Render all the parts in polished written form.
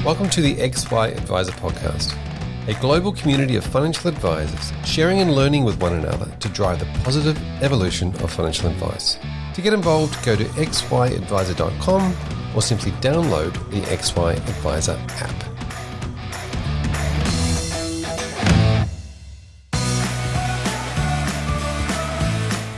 Welcome to the XY Advisor Podcast, a global community of financial advisors sharing and learning with one another to drive the positive evolution of financial advice. To get involved, go to xyadvisor.com or simply download the XY Advisor app.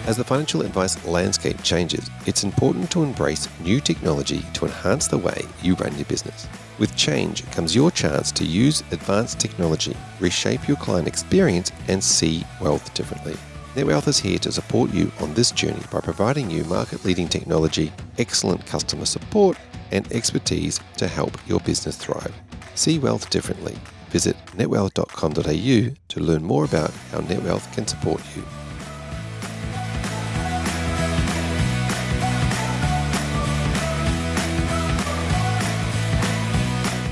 As the financial advice landscape changes, it's important to embrace new technology to enhance the way you run your business. With change comes your chance to use advanced technology, reshape your client experience, and see wealth differently. NetWealth is here to support you on this journey by providing you market-leading technology, excellent customer support, and expertise to help your business thrive. See wealth differently. Visit netwealth.com.au to learn more about how NetWealth can support you.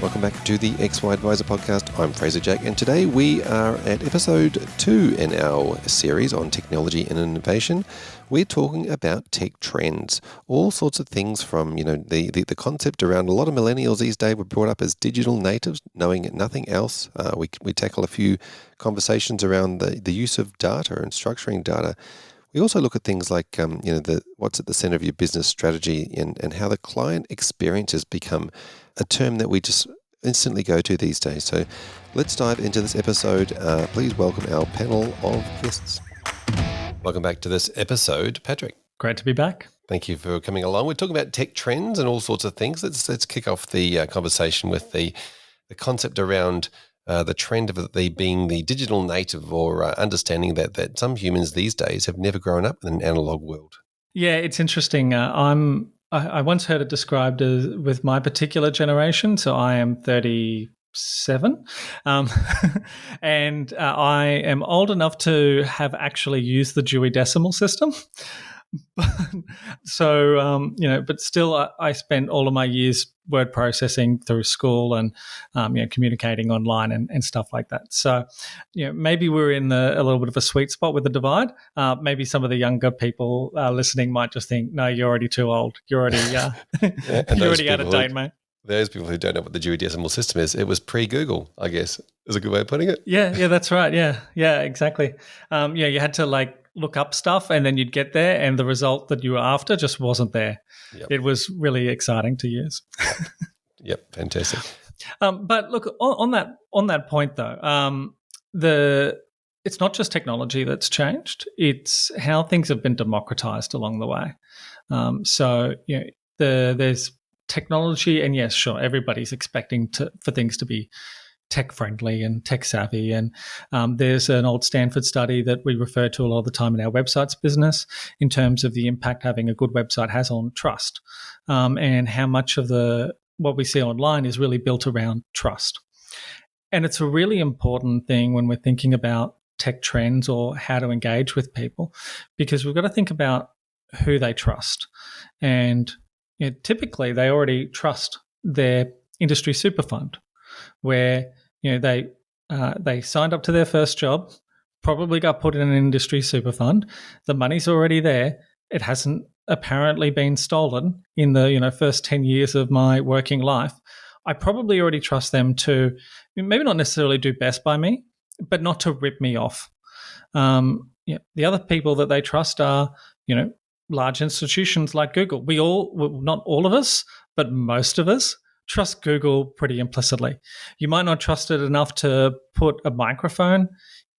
Welcome back to the XY Advisor Podcast. I'm Fraser Jack, and today we are at episode 2 in our series on technology and innovation. We're talking about tech trends, all sorts of things from, the concept around a lot of millennials these days were brought up as digital natives, knowing nothing else. We tackle a few conversations around the use of data and structuring data. We also look at things like, what's at the center of your business strategy and how the client experience has become a term that we just instantly go to these days. So let's dive into this episode. Please welcome our panel of guests. Welcome back to this episode, Patrick. Great to be back. Thank you for coming along. We're talking about tech trends and all sorts of things. Let's kick off the conversation with the concept around the trend of being the digital native, or understanding that some humans these days have never grown up in an analog world. Yeah, it's interesting. I once heard it described as with my particular generation. So I am 37, and I am old enough to have actually used the Dewey Decimal System. So, but still, I spent all of my years word processing through school and, communicating online and stuff like that. So, maybe we're in a little bit of a sweet spot with the divide. Maybe some of the younger people listening might just think, no, you're already too old. You're already, you're already out of date, mate. Those people who don't know what the Dewey Decimal System is, it was pre-Google, I guess, is a good way of putting it. Yeah, that's right. Yeah, exactly. You had to look up stuff and then you'd get there and the result that you were after just wasn't there. Yep. It was really exciting to use. Yep, fantastic. But look, on that point though, it's not just technology that's changed, it's how things have been democratized along the way. There's technology, and yes, sure, everybody's expecting for things to be tech friendly and tech savvy. And there's an old Stanford study that we refer to a lot of the time in our websites business in terms of the impact having a good website has on trust, and how much of what we see online is really built around trust. And it's a really important thing when we're thinking about tech trends or how to engage with people, because we've got to think about who they trust. And typically they already trust their industry super fund, where they signed up to their first job, probably got put in an industry super fund. The money's already there. It hasn't apparently been stolen in the first 10 years of my working life. I probably already trust them to maybe not necessarily do best by me, but not to rip me off. The other people that they trust are large institutions like Google. Not all of us, but most of us trust Google pretty implicitly. You might not trust it enough to put a microphone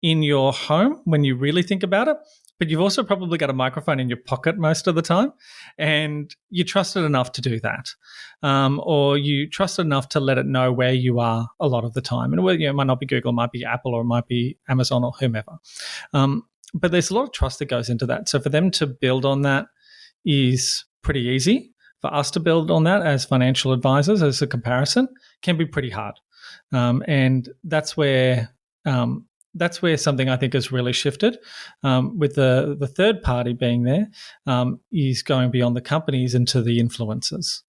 in your home when you really think about it, but you've also probably got a microphone in your pocket most of the time, and you trust it enough to do that. Or you trust it enough to let it know where you are a lot of the time. And it might not be Google, it might be Apple, or it might be Amazon, or whomever. But there's a lot of trust that goes into that. So for them to build on that is pretty easy. For us to build on that as financial advisors, as a comparison, can be pretty hard. And that's where something I think has really shifted. With the third party being there, is going beyond the companies into the influencers.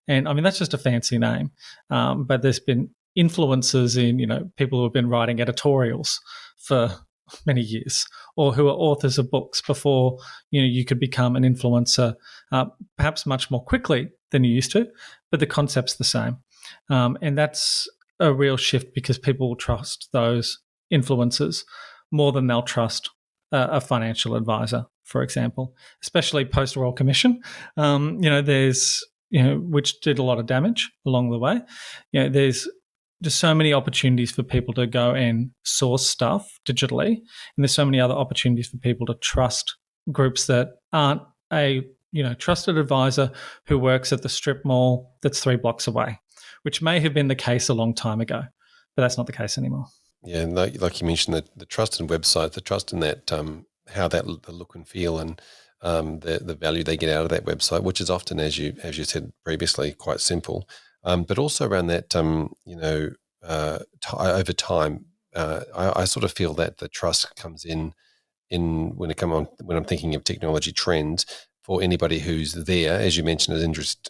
And I mean, that's just a fancy name. But there's been influencers in, people who have been writing editorials for many years, or who are authors of books before you could become an influencer, perhaps much more quickly than you used to, but the concept's the same. And that's a real shift because people will trust those influencers more than they'll trust a financial advisor, for example, especially post Royal Commission. There's which did a lot of damage along the way. There's just so many opportunities for people to go and source stuff digitally, and there's so many other opportunities for people to trust groups that aren't a trusted advisor who works at the strip mall that's 3 blocks away, which may have been the case a long time ago, but that's not the case anymore. Yeah, and like you mentioned, the trust in websites, the trust in that, how that the look and feel, and the value they get out of that website, which is often, as you said previously, quite simple, but also around that, over time, I sort of feel that the trust comes in when I'm thinking of technology trends. For anybody who's there, as you mentioned, as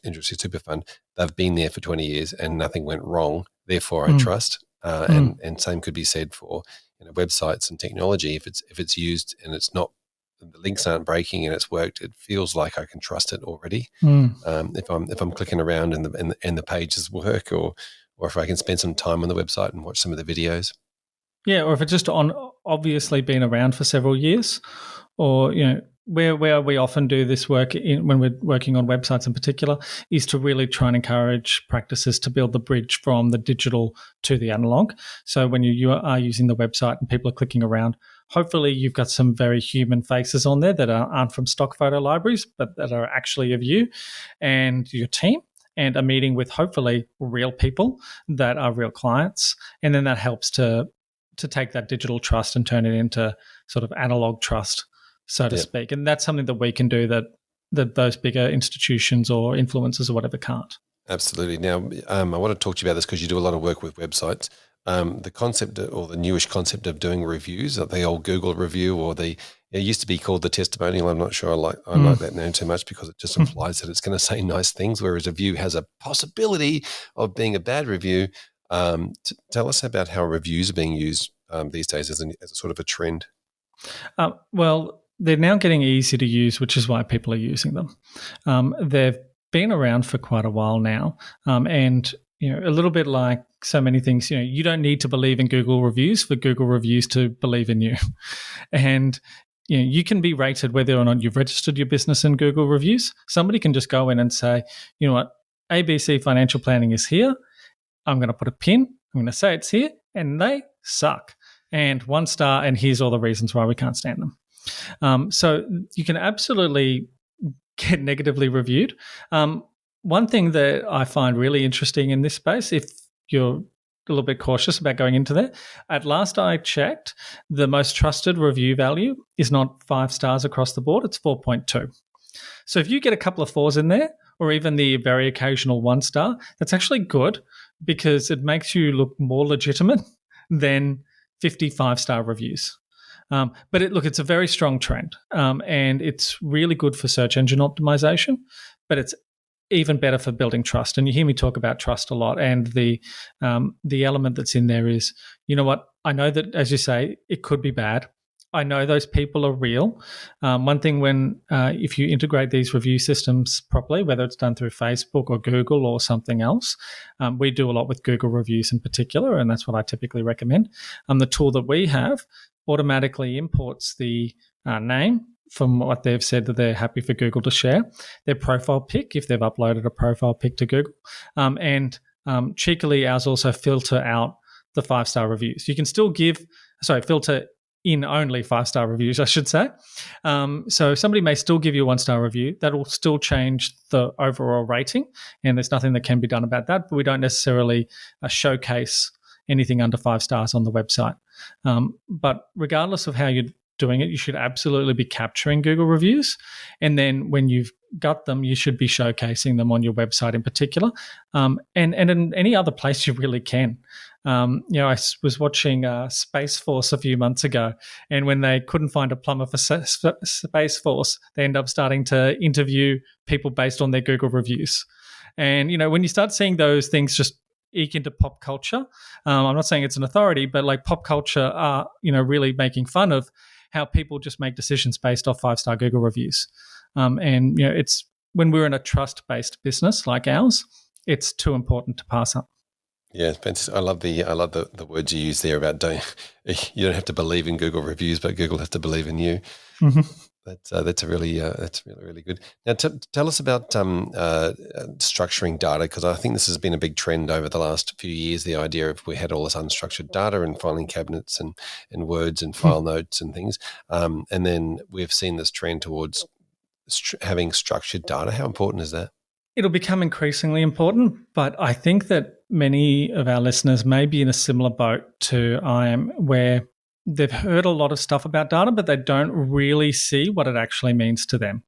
industry super fund, they've been there for 20 years and nothing went wrong. Therefore, I trust. And same could be said for websites and technology. If it's used and it's not, the links aren't breaking and it's worked, it feels like I can trust it already. If I'm clicking around and the pages work, or if I can spend some time on the website and watch some of the videos. Yeah, or if it's just obviously been around for several years, or where we often do this work when we're working on websites in particular is to really try and encourage practices to build the bridge from the digital to the analog. So when you are using the website and people are clicking around, hopefully you've got some very human faces on there that aren't from stock photo libraries, but that are actually of you and your team, and a meeting with hopefully real people that are real clients. And then that helps to take that digital trust and turn it into sort of analog trust, so to speak. And that's something that we can do that those bigger institutions or influencers or whatever can't. Absolutely. Now, I want to talk to you about this because you do a lot of work with websites. The concept, or the newish concept of doing reviews, like the old Google review, or it used to be called the testimonial. I'm not sure I like that name too much because it just implies that it's going to say nice things, whereas a review has a possibility of being a bad review. Tell us about how reviews are being used these days as a sort of a trend. Well, they're now getting easy to use, which is why people are using them. They've been around for quite a while now, and a little bit like so many things, you don't need to believe in Google reviews for Google reviews to believe in you. And you can be rated whether or not you've registered your business in Google reviews. Somebody can just go in and say, you know what, ABC Financial Planning is here. I'm going to put a pin. I'm going to say it's here, and they suck. And 1 star, and here's all the reasons why we can't stand them. So you can absolutely get negatively reviewed. One thing that I find really interesting in this space, if you're a little bit cautious about going into that, at last I checked, the most trusted review value is not 5 stars across the board, it's 4.2. So if you get a couple of 4s in there, or even the very occasional 1 star, that's actually good because it makes you look more legitimate than 55-star reviews. But it's a very strong trend, and it's really good for search engine optimization, but it's even better for building trust. And you hear me talk about trust a lot, and the element that's in there is, you know what, I know that, as you say, it could be bad. I know those people are real. One thing if you integrate these review systems properly, whether it's done through Facebook or Google or something else, we do a lot with Google reviews in particular, and that's what I typically recommend. The tool that we have automatically imports the name from what they've said that they're happy for Google to share, their profile pic if they've uploaded a profile pic to Google, and cheekily ours also filter out the 5-star reviews. You can still filter in only 5-star reviews, I should say. So somebody may still give you a 1-star review. That will still change the overall rating, and there's nothing that can be done about that, but we don't necessarily showcase anything under 5 stars on the website. But regardless of how you're doing it, you should absolutely be capturing Google reviews. And then when you've got them, you should be showcasing them on your website in particular, and in any other place you really can. I was watching Space Force a few months ago, and when they couldn't find a plumber for Space Force, they end up starting to interview people based on their Google reviews. And, when you start seeing those things just eke into pop culture, I'm not saying it's an authority, but like pop culture are, really making fun of how people just make decisions based off 5-star Google reviews. And, it's when we're in a trust-based business like ours, it's too important to pass up. Yeah, fantastic. I love the words you use there about you don't have to believe in Google reviews, but Google has to believe in you. Mm-hmm. That's really good. Now, tell us about structuring data, because I think this has been a big trend over the last few years. The idea of we had all this unstructured data and filing cabinets and words and file notes and things, and then we've seen this trend towards having structured data. How important is that? It'll become increasingly important, but I think that many of our listeners may be in a similar boat to I am, where they've heard a lot of stuff about data, but they don't really see what it actually means to them.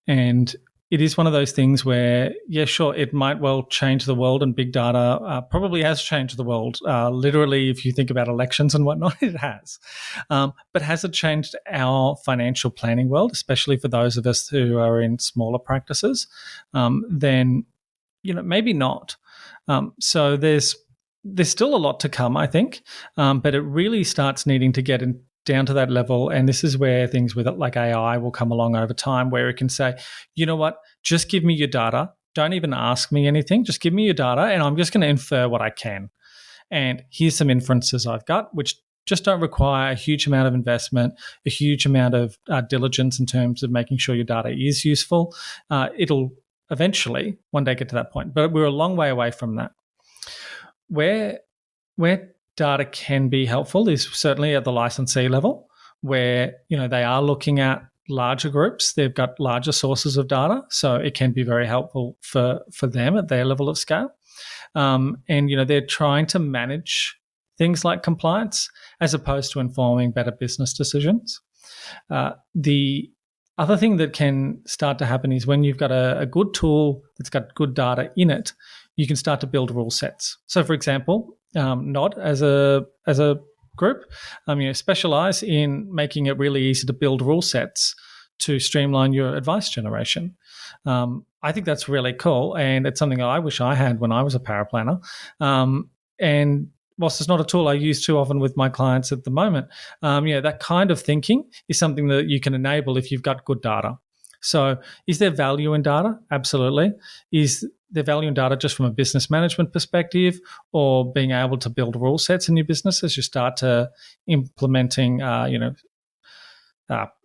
And it is one of those things where, yeah, sure, it might well change the world, and big data probably has changed the world. Literally, if you think about elections and whatnot, it has. But has it changed our financial planning world, especially for those of us who are in smaller practices? Then, maybe not. So there's still a lot to come, I think, but it really starts needing to get down to that level. And this is where things with it like AI will come along over time, where it can say, you know what, just give me your data. Don't even ask me anything. Just give me your data and I'm just going to infer what I can. And here's some inferences I've got, which just don't require a huge amount of investment, a huge amount of diligence in terms of making sure your data is useful. It'll eventually one day get to that point, but we're a long way away from that. Where data can be helpful is certainly at the licensee level, where they are looking at larger groups. They've got larger sources of data, so it can be very helpful for them at their level of scale. And they're trying to manage things like compliance as opposed to informing better business decisions. The other thing that can start to happen is when you've got a good tool that's got good data in it, you can start to build rule sets. So, for example, Nod as a group, specialize in making it really easy to build rule sets to streamline your advice generation. I think that's really cool, and it's something I wish I had when I was a paraplanner. And whilst it's not a tool I use too often with my clients at the moment, that kind of thinking is something that you can enable if you've got good data. So is there value in data? Absolutely. Is there value in data just from a business management perspective, or being able to build rule sets in your business as you start to implementing,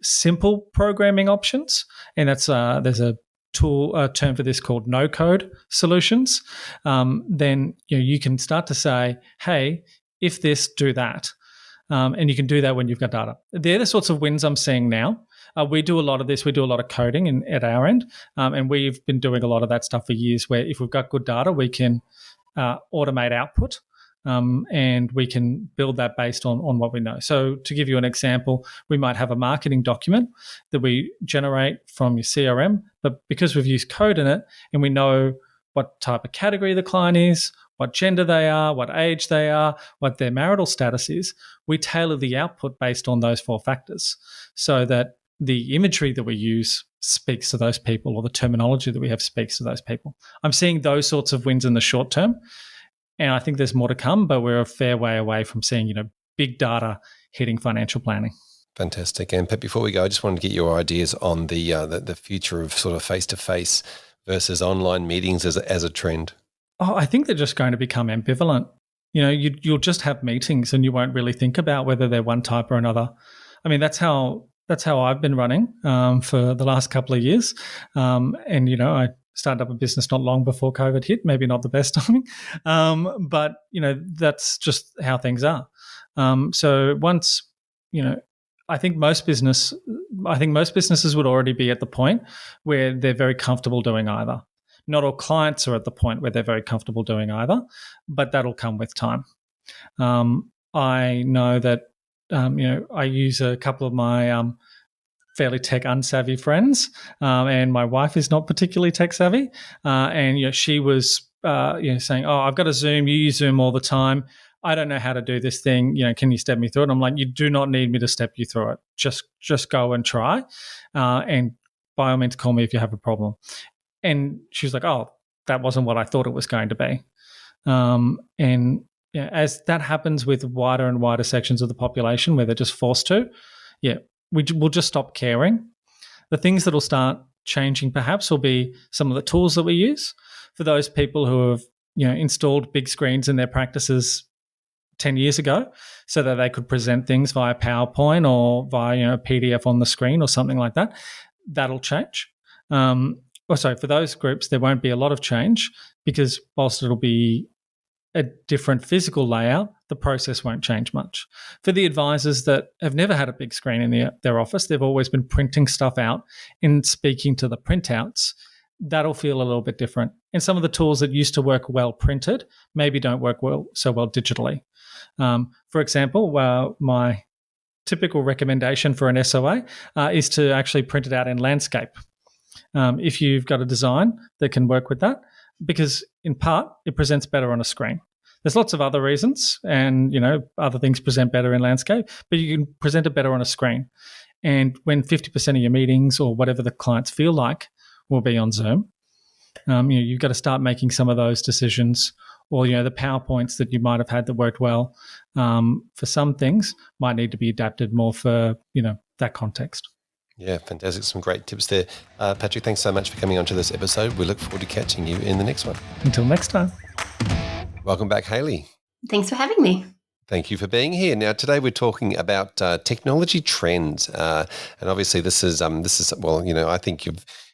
simple programming options? And that's there's a term for this called no-code solutions. Then you can start to say, hey, if this, do that. And you can do that when you've got data. They're the sorts of wins I'm seeing now. We do a lot of this. We do a lot of coding at our end, and we've been doing a lot of that stuff for years, where if we've got good data, we can automate output, and we can build that based on what we know. So to give you an example, we might have a marketing document that we generate from your CRM, but because we've used code in it and we know what type of category the client is, what gender they are, what age they are, what their marital status is, we tailor the output based on those 4 factors, so that the imagery that we use speaks to those people, or the terminology that we have speaks to those people. I'm seeing those sorts of wins in the short term, and I think there's more to come, but we're a fair way away from seeing, big data hitting financial planning. Fantastic. And Pep, before we go, I just wanted to get your ideas on the future of sort of face-to-face versus online meetings as a trend. Oh, I think they're just going to become ambivalent. You'll just have meetings and you won't really think about whether they're one type or another. I mean, that's how I've been running for the last couple of years. And, I started up a business not long before COVID hit, maybe not the best timing. But, that's just how things are. So once, I think most businesses would already be at the point where they're very comfortable doing either. Not all clients are at the point where they're very comfortable doing either, but that'll come with time. I know that, I use a couple of my fairly tech unsavvy friends, and my wife is not particularly tech savvy. And she was saying, "Oh, I've got a Zoom. You use Zoom all the time. I don't know how to do this thing. Can you step me through it?" And I'm like, "You do not need me to step you through it. Just go and try, and by all means, call me if you have a problem." And she was like, "Oh, that wasn't what I thought it was going to be." And as that happens with wider and wider sections of the population where they're just forced to, we'll just stop caring. The things that will start changing perhaps will be some of the tools that we use. for those people who have installed big screens in their practices 10 years ago so that they could present things via PowerPoint or via a PDF on the screen or something like that, that'll change. For those groups, there won't be a lot of change because whilst it'll be a different physical layout, the process won't change much. For the advisors that have never had a big screen in their office, they've always been printing stuff out and speaking to the printouts, that'll feel a little bit different. And some of the tools that used to work well printed maybe don't work so well digitally. For example, my typical recommendation for an SOA is to actually print it out in landscape. If you've got a design that can work with that, because in part it presents better on a screen. There's lots of other reasons, and other things present better in landscape, but you can present it better on a screen. And when 50% of your meetings or whatever the clients feel like will be on Zoom, you've got to start making some of those decisions. Or the PowerPoints that you might have had that worked well for some things might need to be adapted more for that context. Yeah, fantastic. Some great tips there. Patrick, thanks so much for coming onto this episode. We look forward to catching you in the next one. Until next time. Welcome back, Hayley. Thanks for having me. Thank you for being here. Now, today we're talking about technology trends, and obviously this is I think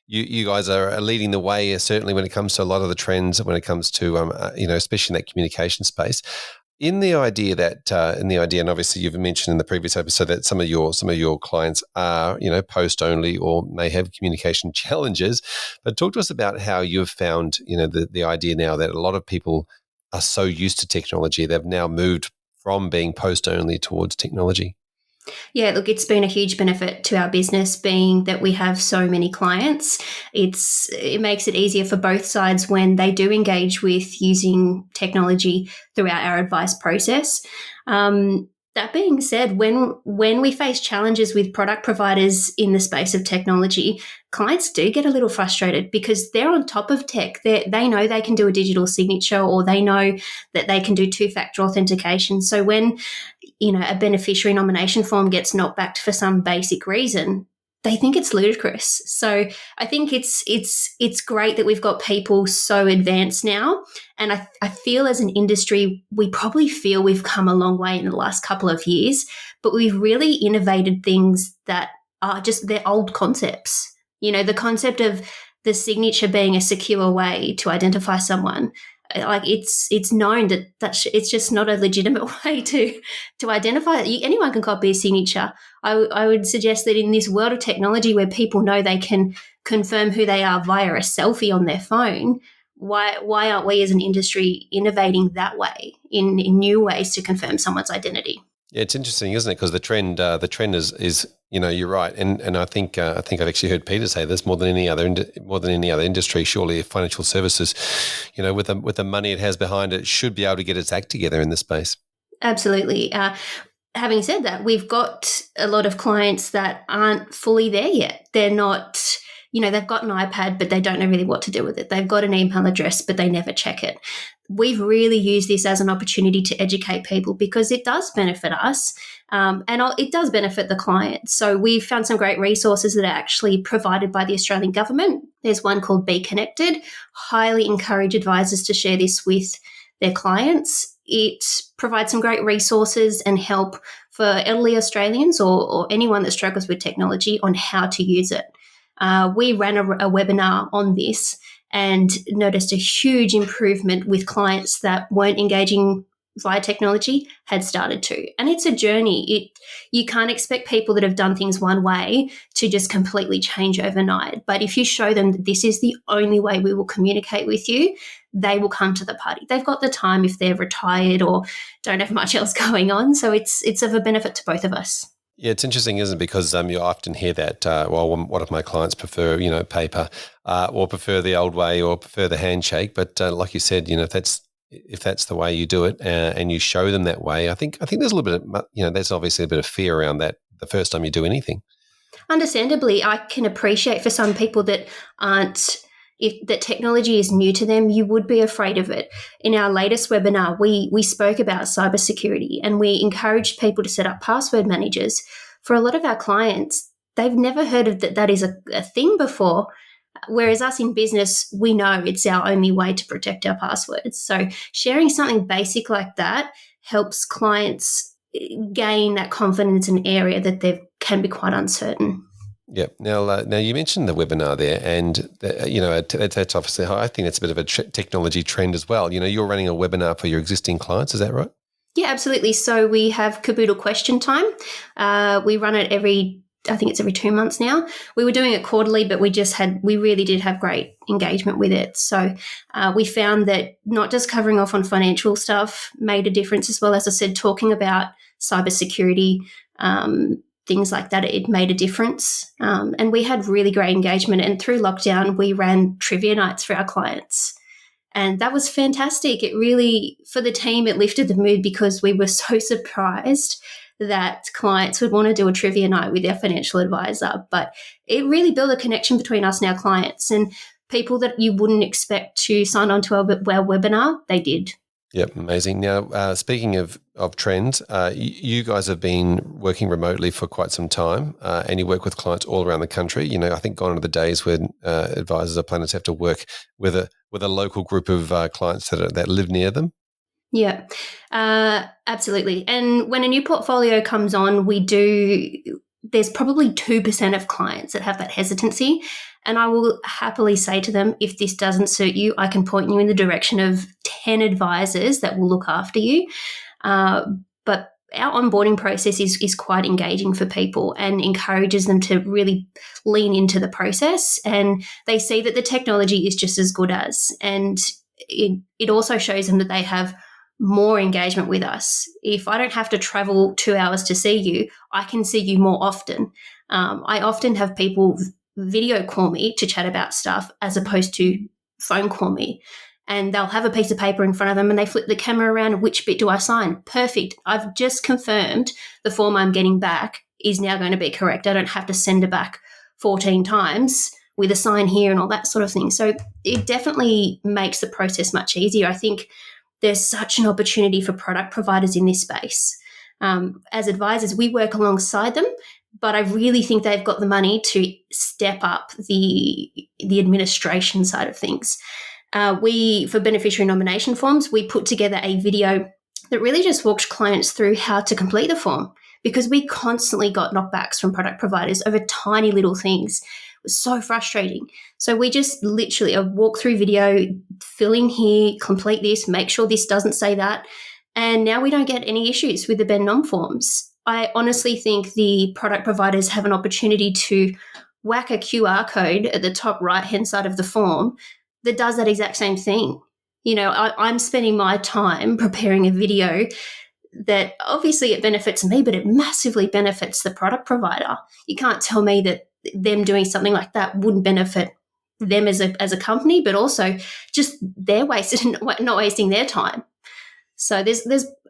you guys are leading the way, certainly when it comes to a lot of the trends, when it comes to especially in that communication space. In the idea, and obviously you've mentioned in the previous episode that some of your clients are post only or may have communication challenges. But talk to us about how you've found the idea now that a lot of people are so used to technology, they've now moved from being post only towards technology. Yeah, look, it's been a huge benefit to our business, being that we have so many clients. It makes it easier for both sides when they do engage with using technology throughout our advice process. That being said, when we face challenges with product providers in the space of technology, clients do get a little frustrated because they're on top of tech. They know they can do a digital signature, or they know that they can do two-factor authentication. So when a beneficiary nomination form gets knocked back for some basic reason, they think it's ludicrous. So I think it's great that we've got people so advanced now. And I feel as an industry, we probably feel we've come a long way in the last couple of years, but we've really innovated things that are just they're old concepts. The concept of the signature being a secure way to identify someone. Like it's known that it's just not a legitimate way to identify. Anyone can copy a signature. I would suggest that in this world of technology where people know they can confirm who they are via a selfie on their phone, why aren't we as an industry innovating that way in new ways to confirm someone's identity? Yeah, it's interesting, isn't it? Because the trend is you're right, and I think I've actually heard Peter say this more than any other industry. Surely, financial services, with the money it has behind it, should be able to get its act together in this space. Absolutely. Having said that, we've got a lot of clients that aren't fully there yet. They're not. They've got an iPad, but they don't know really what to do with it. They've got an email address, but they never check it. We've really used this as an opportunity to educate people because it does benefit us and it does benefit the client. So we've found some great resources that are actually provided by the Australian government. There's one called Be Connected. Highly encourage advisors to share this with their clients. It provides some great resources and help for elderly Australians or anyone that struggles with technology on how to use it. We ran a webinar on this and noticed a huge improvement with clients that weren't engaging via technology had started to. And it's a journey. You can't expect people that have done things one way to just completely change overnight. But if you show them that this is the only way we will communicate with you, they will come to the party. They've got the time if they're retired or don't have much else going on. So it's of a benefit to both of us. Yeah, it's interesting, isn't it? Because you often hear that, what if my clients prefer, paper or prefer the old way or prefer the handshake? But like you said, if that's the way you do it and you show them that way, I think there's a little bit of, there's obviously a bit of fear around that the first time you do anything. Understandably, I can appreciate for some people that if that technology is new to them, you would be afraid of it. In our latest webinar, we spoke about cybersecurity and we encouraged people to set up password managers. For a lot of our clients, they've never heard of that is a thing before. Whereas us in business, we know it's our only way to protect our passwords. So sharing something basic like that helps clients gain that confidence in an area that they can be quite uncertain. Yep. Now you mentioned the webinar there, and that's obviously, I think it's a bit of a technology trend as well. You're running a webinar for your existing clients, is that right? Yeah, absolutely. So we have Caboodle Question Time. We run it every 2 months now. We were doing it quarterly, but we really did have great engagement with it. So we found that not just covering off on financial stuff made a difference as well. As I said, talking about cybersecurity, things like that, it made a difference. And we had really great engagement. And through lockdown, we ran trivia nights for our clients. And that was fantastic. It really, for the team, it lifted the mood because we were so surprised that clients would want to do a trivia night with their financial advisor. But it really built a connection between us and our clients, and people that you wouldn't expect to sign on to our webinar, they did. Yep, amazing. Now, speaking of trends, you guys have been working remotely for quite some time, and you work with clients all around the country. I think gone are the days when advisors or planners have to work with a local group of clients that live near them. Yeah, absolutely. And when a new portfolio comes on, there's probably 2% of clients that have that hesitancy. And I will happily say to them, if this doesn't suit you, I can point you in the direction of 10 advisors that will look after you. But our onboarding process is quite engaging for people and encourages them to really lean into the process. And they see that the technology is just as good as. And it also shows them that they have more engagement with us. If I don't have to travel 2 hours to see you, I can see you more often. I often have people video call me to chat about stuff as opposed to phone call me. And they'll have a piece of paper in front of them and they flip the camera around. Which bit do I sign? Perfect. I've just confirmed the form I'm getting back is now going to be correct. I don't have to send it back 14 times with a sign here and all that sort of thing. So it definitely makes the process much easier. I think there's such an opportunity for product providers in this space. As advisors, we work alongside them, but I really think they've got the money to step up the administration side of things. For beneficiary nomination forms, we put together a video that really just walked clients through how to complete the form, because we constantly got knockbacks from product providers over tiny little things. It was so frustrating. So we just literally a walkthrough video, fill in here, complete this, make sure this doesn't say that. And now we don't get any issues with the Ben Nom forms. I honestly think the product providers have an opportunity to whack a QR code at the top right-hand side of the form that does that exact same thing. I'm spending my time preparing a video that obviously it benefits me, but it massively benefits the product provider. You can't tell me that them doing something like that wouldn't benefit them as a company, but also just they're not wasting their time. So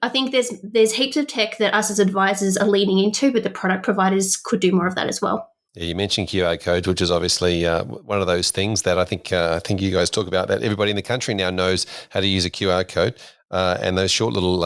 I think there's heaps of tech that us as advisors are leaning into, but the product providers could do more of that as well. Yeah, you mentioned QR codes, which is obviously one of those things that I think you guys talk about, that everybody in the country now knows how to use a QR code, and those short little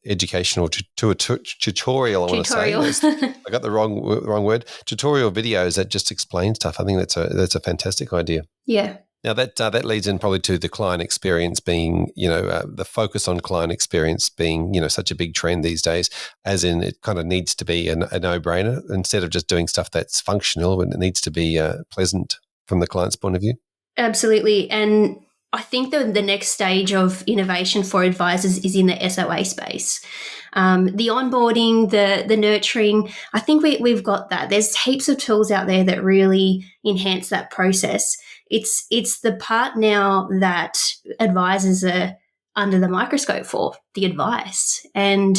educational tutorial. I want to say I got the wrong word. Tutorial videos that just explain stuff. I think that's a fantastic idea. Yeah. Now that leads in probably to the client experience being, the focus on client experience being, such a big trend these days, as in it kind of needs to be a no-brainer instead of just doing stuff that's functional, and it needs to be pleasant from the client's point of view. Absolutely. And I think the next stage of innovation for advisors is in the SOA space. The onboarding, the nurturing, I think we've got that. There's heaps of tools out there that really enhance that process. It's the part now that advisors are under the microscope for, the advice. And,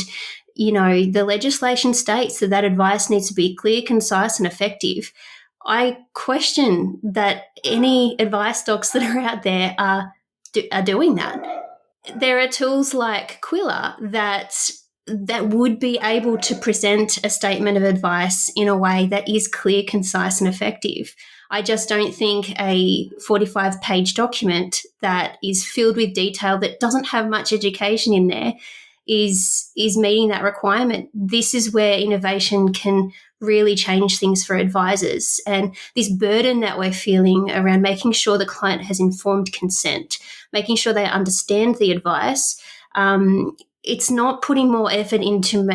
the legislation states that advice needs to be clear, concise, and effective. I question that any advice docs that are out there are doing that. There are tools like Quilla that would be able to present a statement of advice in a way that is clear, concise, and effective. I just don't think a 45-page document that is filled with detail that doesn't have much education in there is meeting that requirement. This is where innovation can really change things for advisors. And this burden that we're feeling around making sure the client has informed consent, making sure they understand the advice, it's not putting more effort into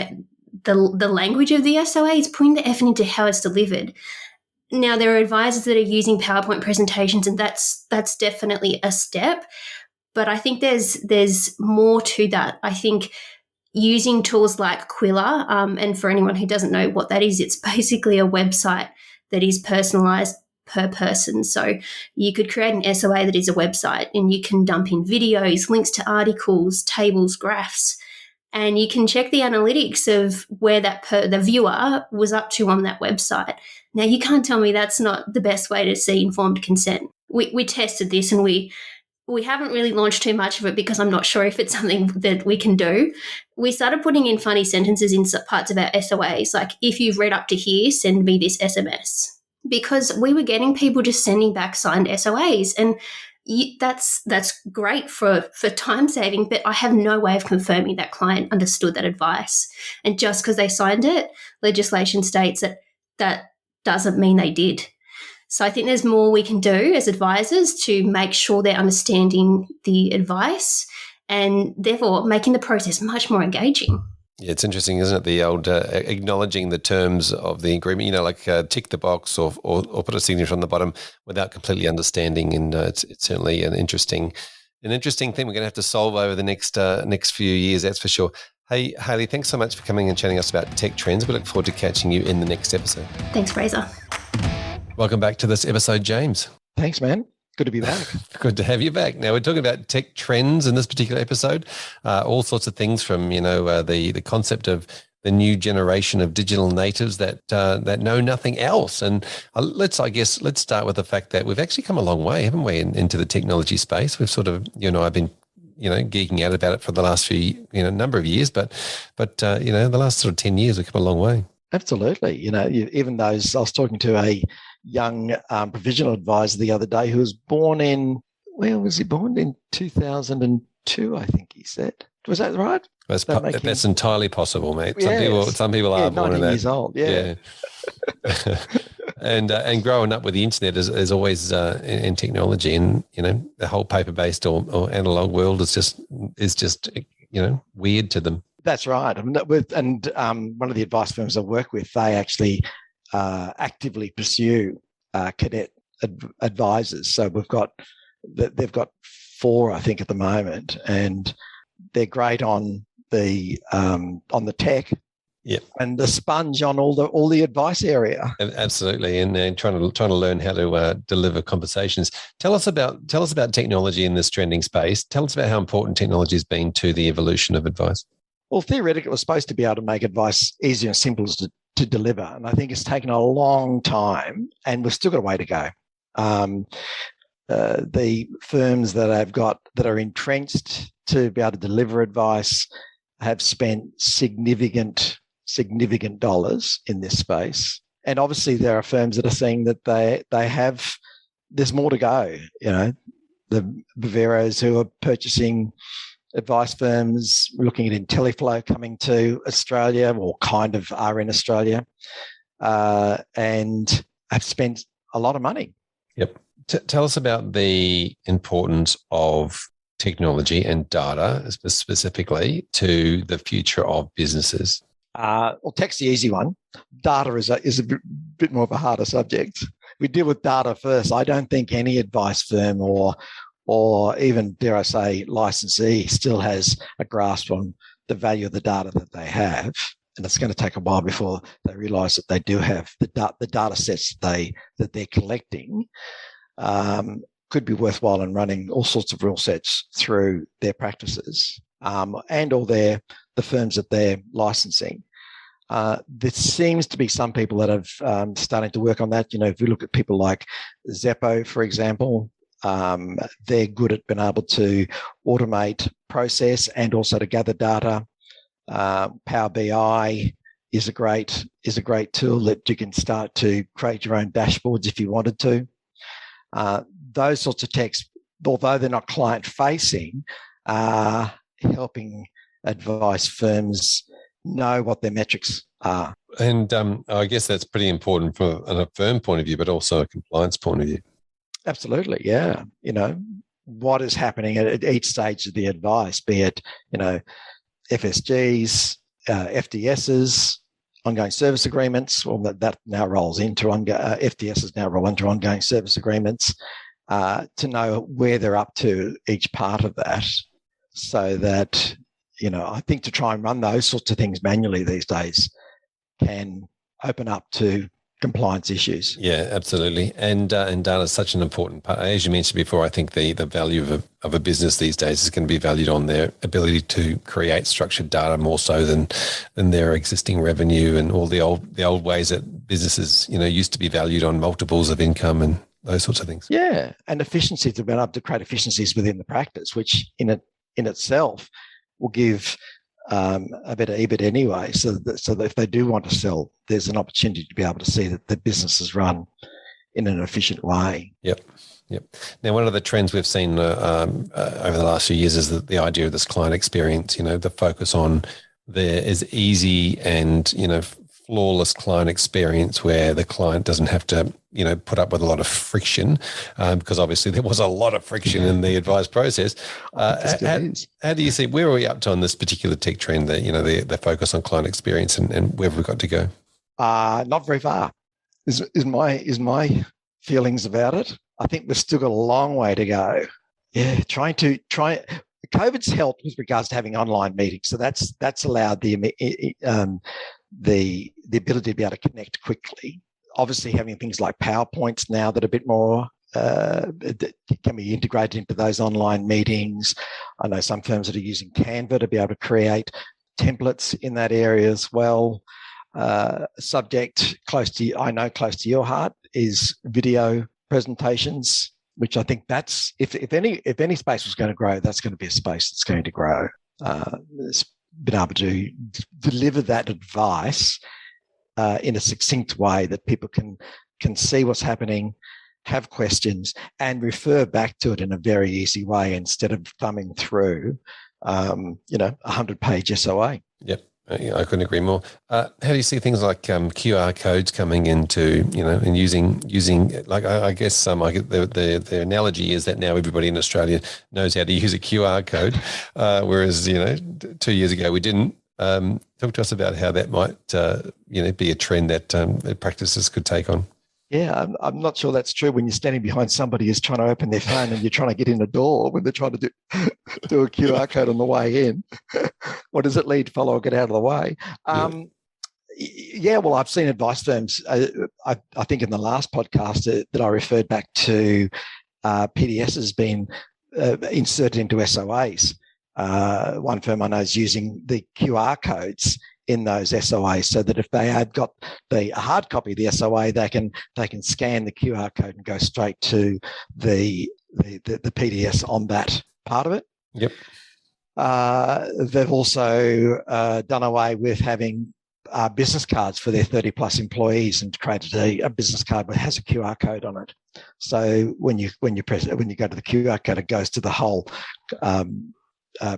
the language of the SOA, it's putting the effort into how it's delivered. Now, there are advisors that are using PowerPoint presentations, and that's definitely a step. But I think there's more to that. I think using tools like Quilla, and for anyone who doesn't know what that is, it's basically a website that is personalized per person. So you could create an SOA that is a website, and you can dump in videos, links to articles, tables, graphs, and you can check the analytics of where the viewer was up to on that website. Now, you can't tell me that's not the best way to see informed consent. We tested this, and we haven't really launched too much of it because I'm not sure if it's something that we can do. We started putting in funny sentences in parts of our SOAs, like, if you've read up to here, send me this SMS. Because we were getting people just sending back signed SOAs, and that's great for time saving, but I have no way of confirming that client understood that advice. And just because they signed it, legislation states that doesn't mean they did. So I think there's more we can do as advisors to make sure they're understanding the advice and therefore making the process much more engaging. Yeah, it's interesting, isn't it? The old acknowledging the terms of the agreement, like tick the box or put a signature on the bottom without completely understanding. And it's certainly an interesting thing we're going to have to solve over the next few years, that's for sure. Hey, Hayley, thanks so much for coming and chatting us about tech trends. We look forward to catching you in the next episode. Thanks, Fraser. Welcome back to this episode, James. Thanks, man. Good to be back. Good to have you back. Now, we're talking about tech trends in this particular episode, all sorts of things from, the concept of the new generation of digital natives that know nothing else. And let's start with the fact that we've actually come a long way, haven't we, into the technology space. We've sort of, you and I have been, geeking out about it for the last few, number of years, but the last sort of 10 years, we've come a long way. Absolutely. Even those, I was talking to a young provisional advisor the other day who was born in, where was he born? In 2002, I think he said. Was that right? That's entirely possible, mate. Yes. Some people are born in that. 19 years old, yeah. And growing up with the internet is always in technology, and the whole paper-based or analog world is just weird to them. That's right. I mean, one of the advice firms I work with, they actually actively pursue cadet advisors. So they've got 4, I think, at the moment, and they're great on the tech. Yep. And the sponge on all the advice area. Absolutely, and trying to learn how to deliver conversations. Tell us about technology in this trending space. Tell us about how important technology has been to the evolution of advice. Well, theoretically, it was supposed to be able to make advice easier and simpler to deliver, and I think it's taken a long time, and we've still got a way to go. The firms that are entrenched to be able to deliver advice have spent significant dollars in this space, and obviously there are firms that are seeing that there's more to go. The Viveros who are purchasing advice firms, we're looking at IntelliFlow coming to Australia, or kind of are in Australia, and have spent a lot of money. Yep. Tell us about the importance of technology and data specifically to the future of businesses. Well, tech's the easy one. Data is a bit more of a harder subject. We deal with data first. I don't think any advice firm or even, dare I say, licensee still has a grasp on the value of the data that they have. And it's going to take a while before they realise that they do have the data sets that they're collecting could be worthwhile in running all sorts of rule sets through their practices and all the firms that they're licensing. There seems to be some people that have starting to work on that. If you look at people like Xeppo, for example, they're good at being able to automate process and also to gather data. Power BI is a great tool that you can start to create your own dashboards if you wanted to. Those sorts of techs, although they're not client facing, are helping advice firms know what their metrics are And I guess that's pretty important from a firm point of view, but also a compliance point of view. Absolutely, yeah. What is happening at each stage of the advice, be it, FSGs, FDSs, ongoing service agreements. Well, that now rolls into FDSs now roll into ongoing service agreements, to know where they're up to each part of that, so that, I think to try and run those sorts of things manually these days can open up to compliance issues. Yeah, absolutely. And data is such an important part. As you mentioned before, I think the value of a business these days is going to be valued on their ability to create structured data more so than their existing revenue and all the old ways that businesses, used to be valued on multiples of income and those sorts of things. Yeah, and efficiencies have been able to create efficiencies within the practice, which in itself will give a better EBIT anyway, so that if they do want to sell, there's an opportunity to be able to see that the business is run in an efficient way. Yep. Now, one of the trends we've seen over the last few years is the idea of this client experience, the focus on there is easy and, flawless client experience where the client doesn't have to, put up with a lot of friction, because obviously there was a lot of friction in the advice process. How do you see, where are we up to on this particular tech trend, that, the focus on client experience and where have we got to go? Not very far is my feelings about it. I think we've still got a long way to go. Yeah, COVID's helped with regards to having online meetings. So that's allowed the ability to be able to connect quickly. Obviously, having things like PowerPoints now that are a bit more can be integrated into those online meetings. I know some firms that are using Canva to be able to create templates in that area as well. Subject close to your heart is video presentations, which I think that's if any space was going to grow, that's going to be a space that's going to grow. It's been able to deliver that advice in a succinct way that people can see what's happening, have questions, and refer back to it in a very easy way instead of thumbing through, 100-page SOA. Yep. I couldn't agree more. How do you see things like QR codes coming into, and using like I guess the analogy is that now everybody in Australia knows how to use a QR code, whereas 2 years ago we didn't. Talk to us about how that might be a trend that practices could take on. Yeah, I'm not sure that's true when you're standing behind somebody who's trying to open their phone and you're trying to get in a door when they're trying to do a QR code on the way in. What does it lead, follow, or get out of the way? Well, I've seen advice firms, I think in the last podcast that I referred back to, PDS has been inserted into SOAs. One firm I know is using the QR codes in those SOAs, so that if they had got the hard copy of the SOA, they can scan the QR code and go straight to the PDS on that part of it. Yep. They've also done away with having business cards for their 30+ employees and created a business card that has a QR code on it. So when you go to the QR code, it goes to the whole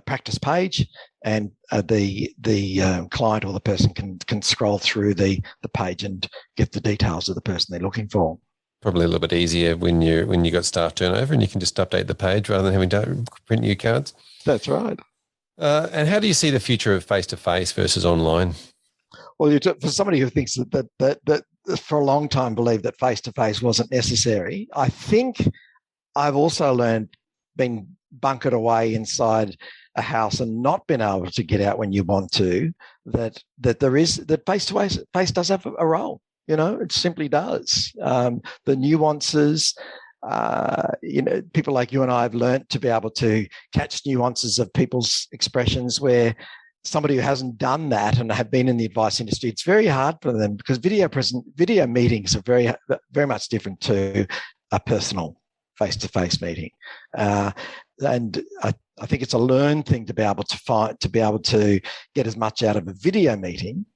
practice page, and the client or the person can scroll through the page and get the details of the person they're looking for. Probably a little bit easier when you got staff turnover and you can just update the page rather than having to print new cards. That's right. And how do you see the future of face-to-face versus online? Well, for somebody who thinks that for a long time believed that face-to-face wasn't necessary, I think I've also learned, been bunkered away inside a house and not been able to get out when you want to, that face does have a role. It simply does. The nuances, people like you and I have learnt to be able to catch nuances of people's expressions, where somebody who hasn't done that and have been in the advice industry, it's very hard for them, because video meetings are very, very much different to a personal face-to-face meeting. And I think it's a learned thing to be able to get as much out of a video meeting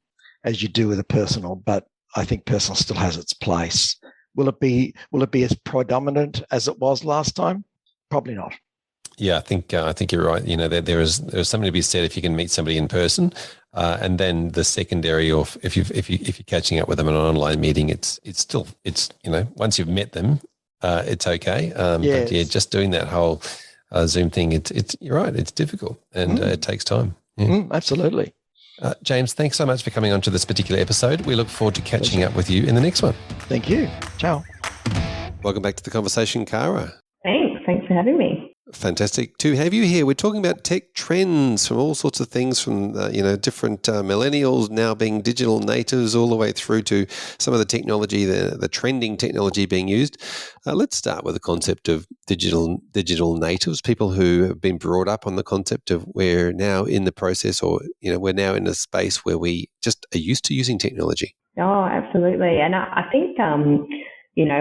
as you do with a personal, but I think personal still has its place. Will it be as predominant as it was last time? Probably not. Yeah, I think you're right. You know, there's something to be said if you can meet somebody in person, and then the secondary, or if you're catching up with them in an online meeting, it's still once you've met them, it's okay. But yeah, Yes. just doing that whole Zoom thing, it's you're right. It's difficult and it takes time. Yeah. Absolutely. James, thanks so much for coming on to this particular episode. We look forward to catching up with you in the next one. Thank you. Ciao. Welcome back to the conversation, Cara. Thanks for having me. Fantastic to have you here. We're talking about tech trends from all sorts of things, from different millennials now being digital natives, all the way through to some of the technology, the trending technology being used. Let's start with the concept of digital natives, people who have been brought up on the concept of we're now in the process, or we're now in a space where we just are used to using technology. Oh, absolutely. And I think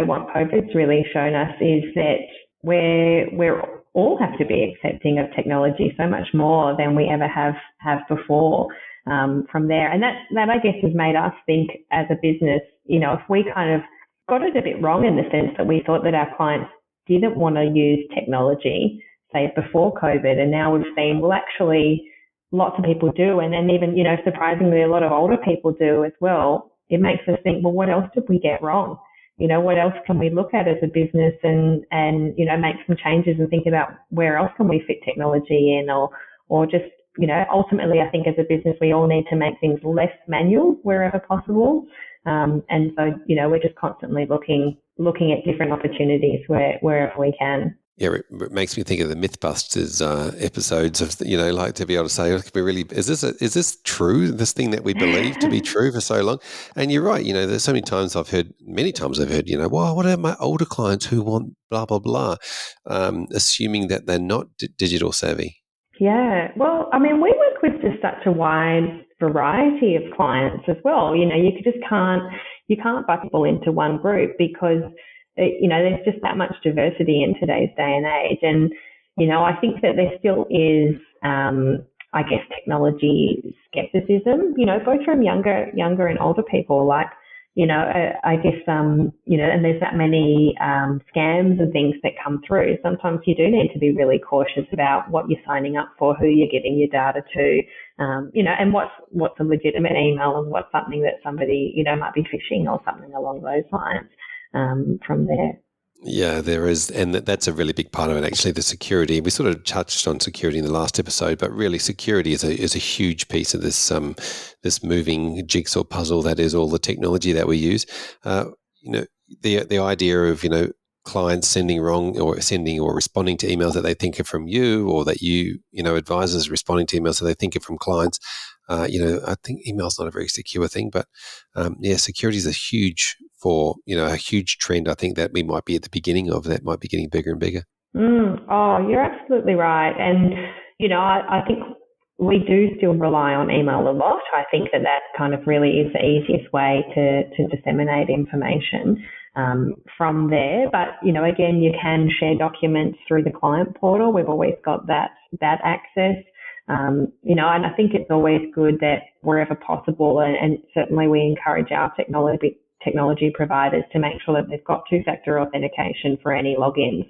what COVID's really shown us is that we're all have to be accepting of technology so much more than we ever have before from there. And that I guess has made us think as a business, if we kind of got it a bit wrong in the sense that we thought that our clients didn't want to use technology, say before COVID, and now we've seen, well, actually lots of people do, and then even, surprisingly a lot of older people do as well. It makes us think, well, what else did we get wrong? What else can we look at as a business and make some changes and think about where else can we fit technology in, or just, ultimately I think as a business, we all need to make things less manual wherever possible. And so, we're just constantly looking at different opportunities wherever we can. Yeah, it makes me think of the Mythbusters episodes of, like to be able to say, is this true? This thing that we believe to be true for so long? And you're right. There's so many times I've heard, well, what are my older clients who want blah, blah, blah, assuming that they're not digital savvy. Yeah. Well, I mean, we work with just such a wide variety of clients as well. You can't bucket people into one group because there's just that much diversity in today's day and age. And, I think that there still is, technology skepticism, both from younger and older people. Like, I guess, and there's that many scams and things that come through. Sometimes you do need to be really cautious about what you're signing up for, who you're giving your data to, and what's a legitimate email and what's something that somebody, might be phishing or something along those lines. From there. Yeah, there is. And that's a really big part of it, actually, the security. We sort of touched on security in the last episode, but really security is a huge piece of this moving jigsaw puzzle that is all the technology that we use. The idea of, clients sending or responding to emails that they think are from you, or that advisors responding to emails that they think are from clients. I think email's not a very secure thing, but security is a huge trend. I think that we might be at the beginning of that, might be getting bigger and bigger. Oh, you're absolutely right. And, I think we do still rely on email a lot. I think that kind of really is the easiest way to disseminate information from there. But, again, you can share documents through the client portal. We've always got that access. And I think it's always good that wherever possible, and certainly we encourage our technology providers to make sure that they've got two-factor authentication for any logins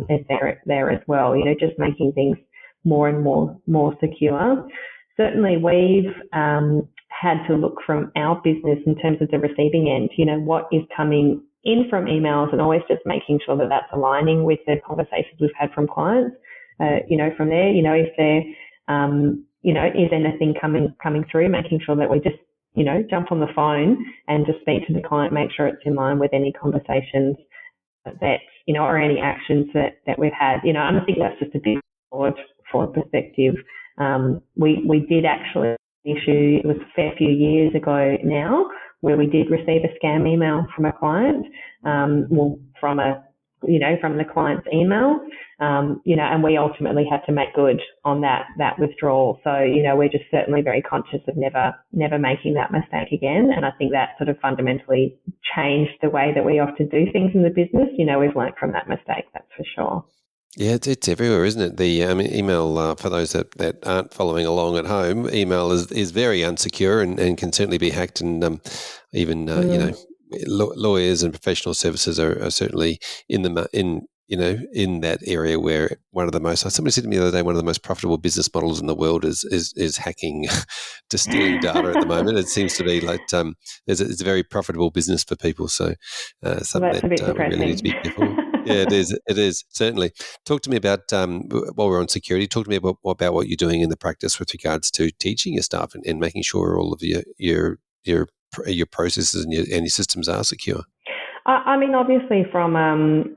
if they're there as well. Just making things more and more secure. Certainly, we've had to look from our business in terms of the receiving end. What is coming in from emails, and always just making sure that that's aligning with the conversations we've had from clients. From there, if there is anything coming through, making sure that we just, jump on the phone and just speak to the client, make sure it's in line with any conversations that, or any actions that we've had, and I think that's just a bit forward perspective. We did actually issue, it was a fair few years ago now, where we did receive a scam email from a client, from the client's email, and we ultimately had to make good on that withdrawal. So, we're just certainly very conscious of never making that mistake again. And I think that sort of fundamentally changed the way that we often do things in the business. We've learned from that mistake, that's for sure. Yeah, it's everywhere, isn't it? The email, for those that aren't following along at home, email is very unsecure and can certainly be hacked, and even lawyers and professional services are certainly in in that area where somebody said to me the other day, one of the most profitable business models in the world is hacking, distilling data at the moment. It seems to be like it's a very profitable business for people. So something That's a bit we really need to be careful. Yeah, it is. It is, certainly. Talk to me about, while we're on security, talk to me about what you're doing in the practice with regards to teaching your staff and making sure all of your processes and your systems are secure. I mean, obviously from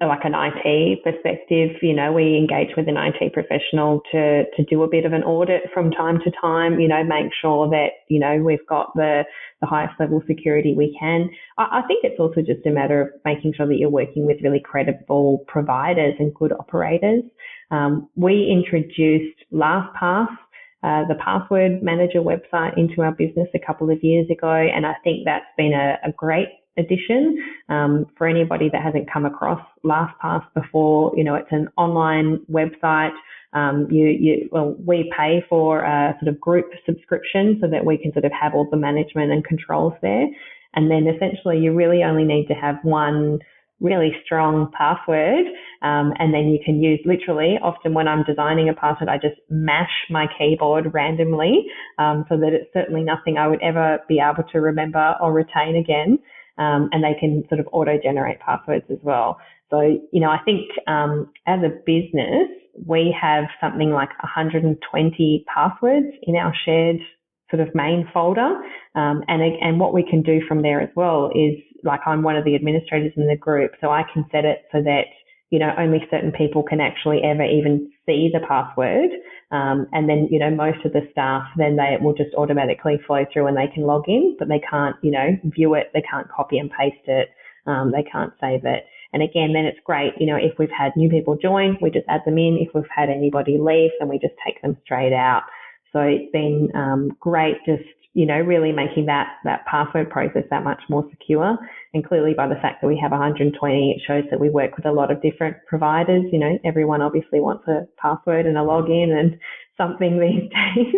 like an IT perspective, we engage with an IT professional to do a bit of an audit from time to time, make sure that, we've got the highest level security we can. I think it's also just a matter of making sure that you're working with really credible providers and good operators. We introduced LastPass, the password manager website, into our business a couple of years ago, and I think that's been a great addition. For anybody that hasn't come across LastPass before, it's an online website. We pay for a sort of group subscription so that we can sort of have all the management and controls there. And then essentially you really only need to have one really strong password, and then you can use, literally, often when I'm designing a password, I just mash my keyboard randomly, so that it's certainly nothing I would ever be able to remember or retain again. And they can sort of auto-generate passwords as well. So, I think as a business, we have something like 120 passwords in our shared sort of main folder. And what we can do from there as well is, like, I'm one of the administrators in the group, so I can set it so that, only certain people can actually ever even see the password. And then, most of the staff, then they will just automatically flow through and they can log in, but they can't, view it. They can't copy and paste it. They can't save it. And again, then it's great, if we've had new people join, we just add them in. If we've had anybody leave, then we just take them straight out. So it's been great, just, really making that password process that much more secure. And clearly, by the fact that we have 120, it shows that we work with a lot of different providers. Everyone obviously wants a password and a login and something these days.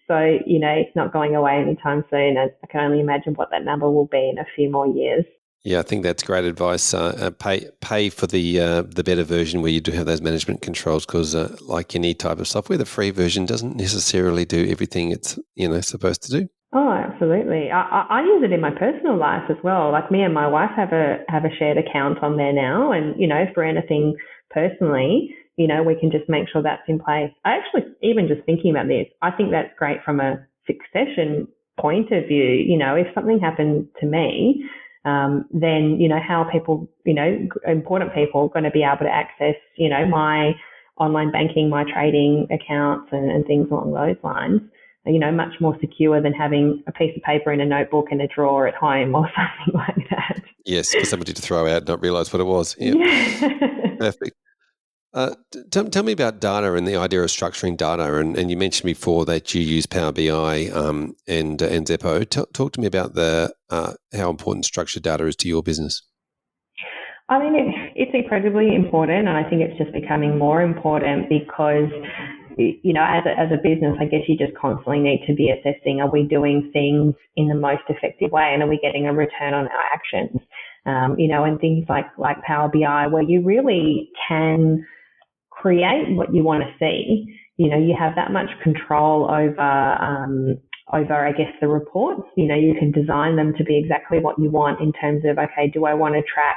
So, it's not going away anytime soon. I can only imagine what that number will be in a few more years. Yeah, I think that's great advice. Pay for the better version where you do have those management controls, because like any type of software, the free version doesn't necessarily do everything it's supposed to do. Oh, absolutely. I use it in my personal life as well. Like, me and my wife have a shared account on there now, and for anything personally, we can just make sure that's in place. I actually, even just thinking about this, I think that's great from a succession point of view. If something happened to me, then how people, important people, are going to be able to access, my online banking, my trading accounts, and things along those lines. Much more secure than having a piece of paper in a notebook in a drawer at home or something like that. Yes, for somebody to throw out and not realise what it was. Yep. Yeah. Perfect. Tell me about data and the idea of structuring data. And you mentioned before that you use Power BI and Xeppo. Talk to me about how important structured data is to your business. I mean, it's incredibly important, and I think it's just becoming more important because, as a business, I guess you just constantly need to be assessing, are we doing things in the most effective way, and are we getting a return on our actions? And things like Power BI, where you really can create what you want to see. You have that much control over, I guess, the reports. You can design them to be exactly what you want in terms of, okay, do I want to track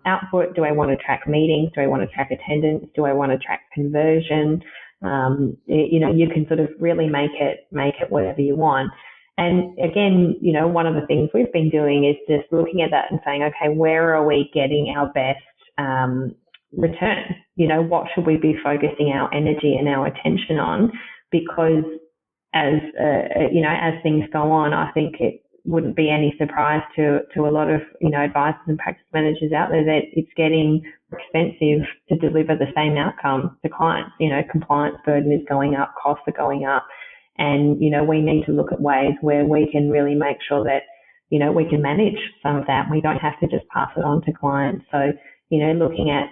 output? Do I want to track meetings? Do I want to track attendance? Do I want to track conversion? You can sort of really make it whatever you want. And again, one of the things we've been doing is just looking at that and saying, okay, where are we getting our best return? What should we be focusing our energy and our attention on? Because as things go on, I think it wouldn't be any surprise to a lot of, advisors and practice managers out there that it's getting expensive to deliver the same outcome to clients. Compliance burden is going up, costs are going up. And, we need to look at ways where we can really make sure that, we can manage some of that. We don't have to just pass it on to clients. So, looking at,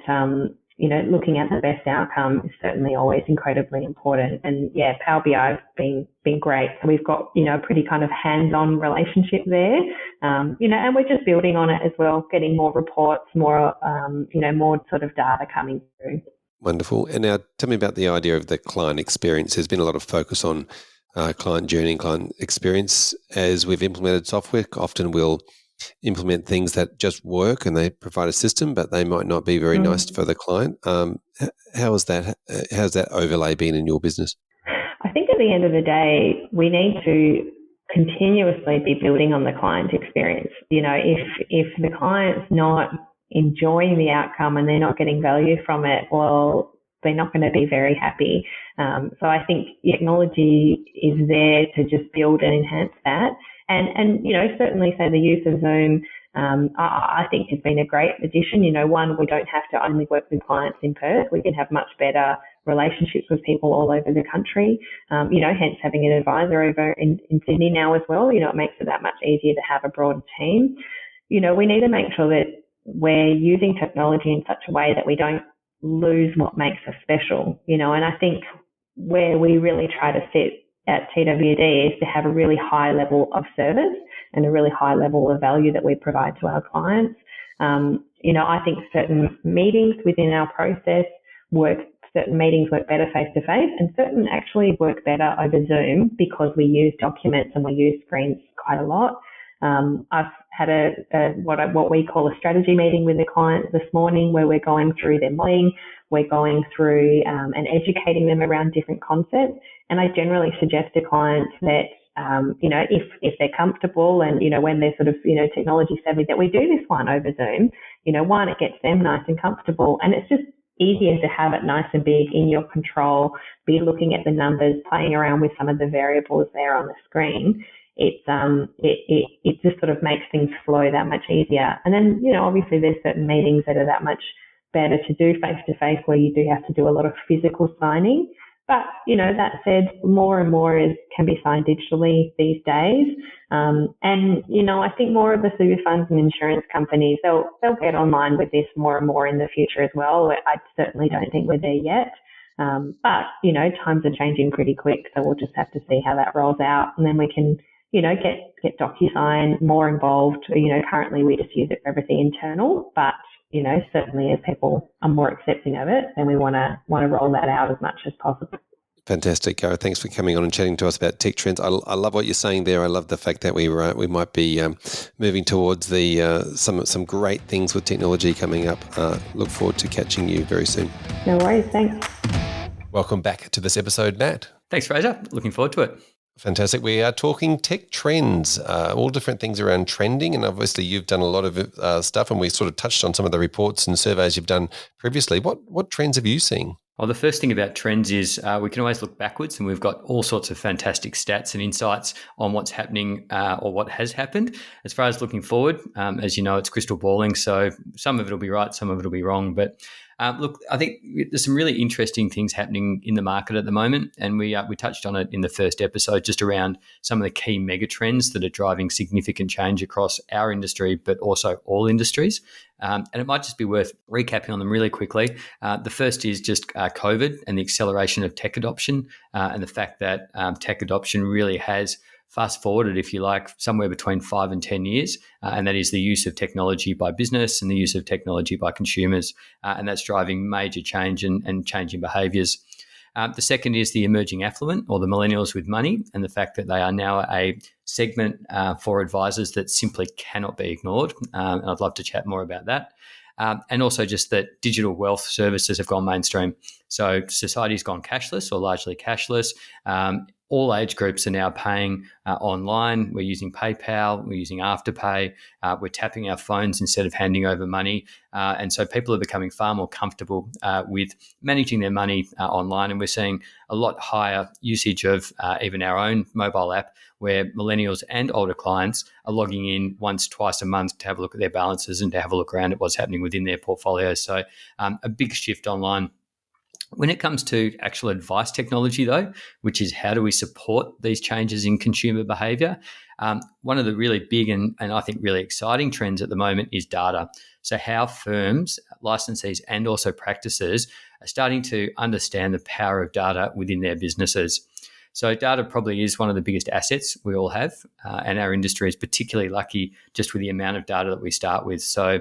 looking at the best outcome is certainly always incredibly important. And yeah, Power BI has been great. So we've got, a pretty kind of hands-on relationship there, and we're just building on it as well, getting more reports, more, more sort of data coming through. Wonderful. And now tell me about the idea of the client experience. There's been a lot of focus on client journey and client experience. As we've implemented software, often we'll implement things that just work and they provide a system, but they might not be very nice for the client. How's that overlay been in your business? I think at the end of the day, we need to continuously be building on the client experience. If the client's not enjoying the outcome and they're not getting value from it, well, they're not going to be very happy. So I think technology is there to just build and enhance that. And certainly say the use of Zoom, I think has been a great addition. One, we don't have to only work with clients in Perth. We can have much better relationships with people all over the country. Hence having an advisor over in Sydney now as well. It makes it that much easier to have a broader team. We need to make sure that we're using technology in such a way that we don't lose what makes us special. And I think where we really try to sit at TWD is to have a really high level of service and a really high level of value that we provide to our clients. I think certain meetings within our process certain meetings work better face to face, and certain actually work better over Zoom because we use documents and we use screens quite a lot. I've had what we call a strategy meeting with the client this morning, where we're going through their modelling, we're going through and educating them around different concepts. And I generally suggest to clients that, if they're comfortable and, when they're sort of, technology savvy, that we do this one over Zoom. One, it gets them nice and comfortable, and it's just easier to have it nice and big in your control, be looking at the numbers, playing around with some of the variables there on the screen. It just sort of makes things flow that much easier. And then, obviously there's certain meetings that are that much better to do face to face, where you do have to do a lot of physical signing. But, that said, more and more can be signed digitally these days. I think more of the super funds and insurance companies, they'll get online with this more and more in the future as well. I certainly don't think we're there yet. But, times are changing pretty quick, so we'll just have to see how that rolls out. And then we can, get DocuSign more involved. Currently we just use it for everything internal, but, certainly as people are more accepting of it, then we want to roll that out as much as possible. Fantastic, Cara. Thanks for coming on and chatting to us about tech trends. I love what you're saying there. I love the fact that we might be moving towards some great things with technology coming up. Look forward to catching you very soon. No worries. Thanks. Welcome back to this episode, Matt. Thanks, Fraser. Looking forward to it. Fantastic. We are talking tech trends, all different things around trending. And obviously you've done a lot of stuff, and we sort of touched on some of the reports and surveys you've done previously. What trends have you seen? Well, the first thing about trends is we can always look backwards, and we've got all sorts of fantastic stats and insights on what's happening or what has happened. As far as looking forward, as you know, it's crystal balling, so some of it will be right, some of it will be wrong. But look, I think there's some really interesting things happening in the market at the moment, and we touched on it in the first episode, just around some of the key mega trends that are driving significant change across our industry, but also all industries. And it might just be worth recapping on them really quickly. The first is just COVID and the acceleration of tech adoption, and the fact that tech adoption really has fast forwarded, if you like, somewhere between 5 and 10 years, and that is the use of technology by business and the use of technology by consumers, and that's driving major change and changing behaviours. The second is the emerging affluent, or the millennials with money, and the fact that they are now a segment for advisors that simply cannot be ignored, and I'd love to chat more about that. And also just that digital wealth services have gone mainstream. So society's gone cashless, or largely cashless. All age groups are now paying online. We're using PayPal, we're using Afterpay, we're tapping our phones instead of handing over money. And so people are becoming far more comfortable with managing their money online. And we're seeing a lot higher usage of even our own mobile app, where millennials and older clients are logging in once, twice a month to have a look at their balances and to have a look around at what's happening within their portfolios. So a big shift online. When it comes to actual advice technology, though, which is how do we support these changes in consumer behaviour, one of the really big and I think really exciting trends at the moment is data. So how firms, licensees and also practices are starting to understand the power of data within their businesses. So data probably is one of the biggest assets we all have, and our industry is particularly lucky just with the amount of data that we start with. So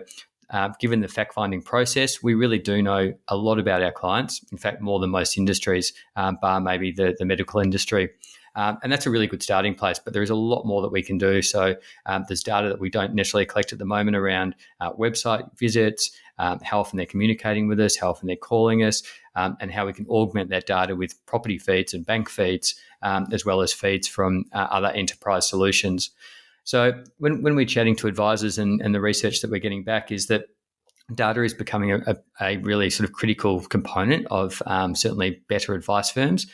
given the fact-finding process, we really do know a lot about our clients, in fact, more than most industries, bar maybe the medical industry. And that's a really good starting place, but there is a lot more that we can do. So there's data that we don't necessarily collect at the moment around website visits, how often they're communicating with us, how often they're calling us, and how we can augment that data with property feeds and bank feeds, as well as feeds from other enterprise solutions. So when we're chatting to advisors and the research that we're getting back is that data is becoming a really sort of critical component of certainly better advice firms.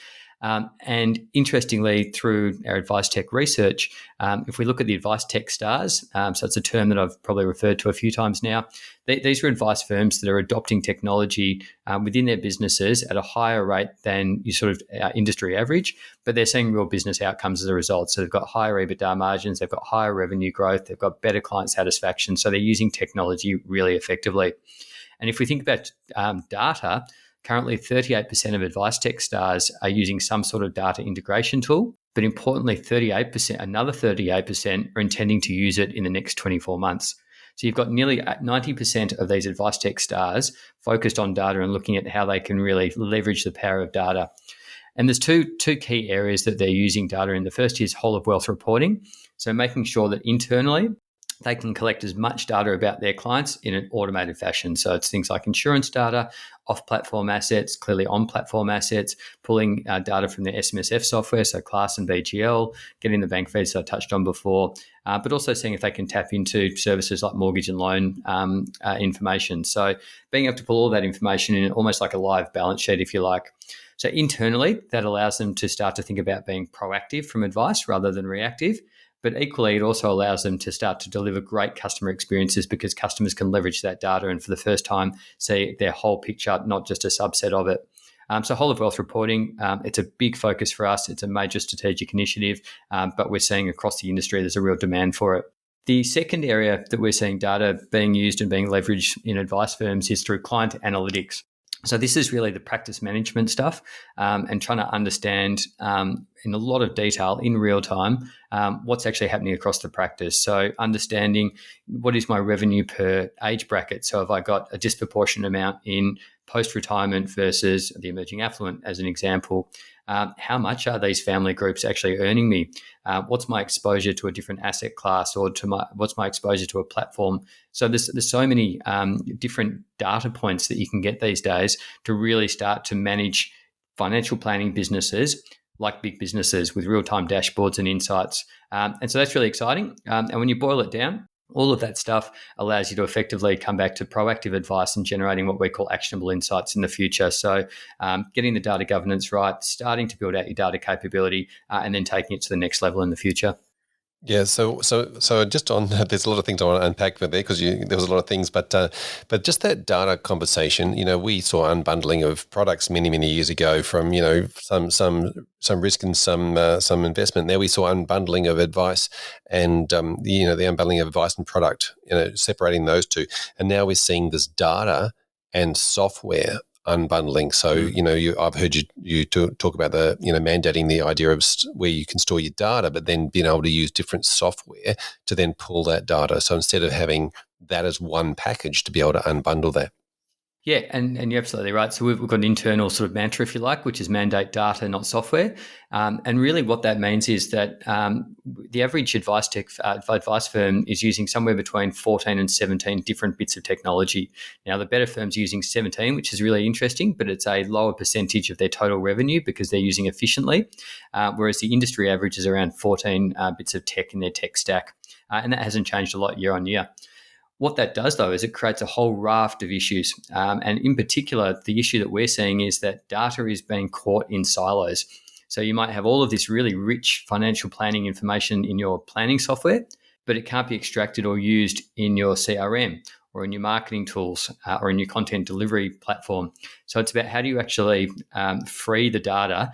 And interestingly, through our advice tech research, if we look at the advice tech stars, so it's a term that I've probably referred to a few times now, these are advice firms that are adopting technology within their businesses at a higher rate than your sort of industry average, but they're seeing real business outcomes as a result. So they've got higher EBITDA margins, they've got higher revenue growth, they've got better client satisfaction. So they're using technology really effectively. And if we think about data, currently, 38% of advice tech stars are using some sort of data integration tool, but importantly, another 38% are intending to use it in the next 24 months. So you've got nearly 90% of these advice tech stars focused on data and looking at how they can really leverage the power of data. And there's two key areas that they're using data in. The first is whole of wealth reporting. So making sure that internally, they can collect as much data about their clients in an automated fashion. So it's things like insurance data, off-platform assets, clearly on-platform assets, pulling data from their SMSF software, so Class and BGL, getting the bank feeds that I touched on before, but also seeing if they can tap into services like mortgage and loan information. So being able to pull all that information in almost like a live balance sheet, if you like. So internally, that allows them to start to think about being proactive from advice rather than reactive. But equally, it also allows them to start to deliver great customer experiences because customers can leverage that data and for the first time see their whole picture, not just a subset of it. So whole of wealth reporting, it's a big focus for us. It's a major strategic initiative, but we're seeing across the industry there's a real demand for it. The second area that we're seeing data being used and being leveraged in advice firms is through client analytics. So this is really the practice management stuff and trying to understand in a lot of detail in real time what's actually happening across the practice. So understanding what is my revenue per age bracket. So have I got a disproportionate amount in post-retirement versus the emerging affluent, as an example? How much are these family groups actually earning me? What's my exposure to a different asset class or what's my exposure to a platform? So there's so many different data points that you can get these days to really start to manage financial planning businesses like big businesses with real-time dashboards and insights. And so that's really exciting. And when you boil it down, all of that stuff allows you to effectively come back to proactive advice and generating what we call actionable insights in the future. So getting the data governance right, starting to build out your data capability, and then taking it to the next level in the future. Yeah, so just on that, there's a lot of things I want to unpack there because there was a lot of things, but just that data conversation, we saw unbundling of products many years ago from some risk and some investment. There we saw unbundling of advice and the unbundling of advice and product, separating those two, and now we're seeing this data and software unbundling. So, I've heard you talk about the, mandating the idea of where you can store your data, but then being able to use different software to then pull that data. So instead of having that as one package, to be able to unbundle that. Yeah, and you're absolutely right. So we've got an internal sort of mantra, if you like, which is mandate data, not software. And really what that means is that the average advice firm is using somewhere between 14 and 17 different bits of technology. Now, the better firms are using 17, which is really interesting, but it's a lower percentage of their total revenue because they're using efficiently, whereas the industry average is around 14 bits of tech in their tech stack. And that hasn't changed a lot year on year. What that does, though, is it creates a whole raft of issues. And in particular, the issue that we're seeing is that data is being caught in silos. So you might have all of this really rich financial planning information in your planning software, but it can't be extracted or used in your CRM or in your marketing tools or in your content delivery platform. So it's about how do you actually free the data,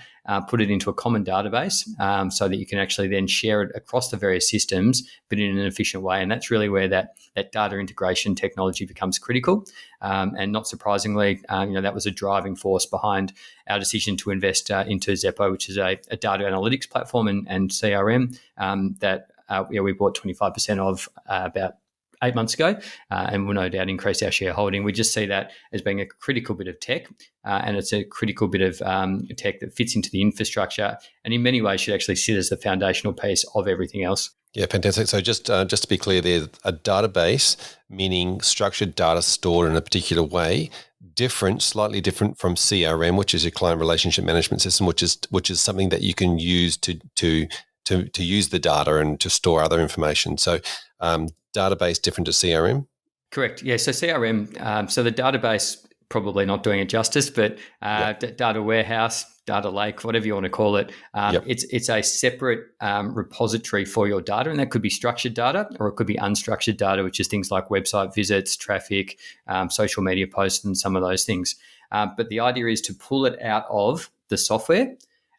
put it into a common database so that you can actually then share it across the various systems, but in an efficient way. And that's really where that data integration technology becomes critical. And not surprisingly, that was a driving force behind our decision to invest into Xeppo, which is a data analytics platform and CRM that we bought 25% of about 8 months ago, and will no doubt increase our shareholding. We just see that as being a critical bit of tech, and it's a critical bit of tech that fits into the infrastructure, and in many ways should actually sit as the foundational piece of everything else. Yeah, fantastic. So just to be clear, there's a database, meaning structured data stored in a particular way, slightly different from CRM, which is your client relationship management system, which is something that you can use to use the data and to store other information. So database different to CRM? Correct. Yeah. So CRM, so the database, probably not doing it justice, but data warehouse, data lake, whatever you want to call it, it's a separate repository for your data, and that could be structured data or it could be unstructured data, which is things like website visits, traffic, social media posts, and some of those things. But the idea is to pull it out of the software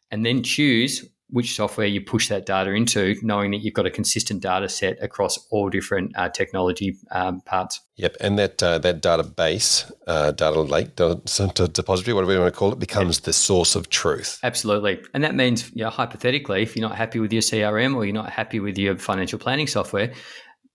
and then choose which software you push that data into, knowing that you've got a consistent data set across all different technology parts. Yep, and that database, data lake, depository, whatever you want to call it, becomes the source of truth. Absolutely. And that means, hypothetically, if you're not happy with your CRM or you're not happy with your financial planning software,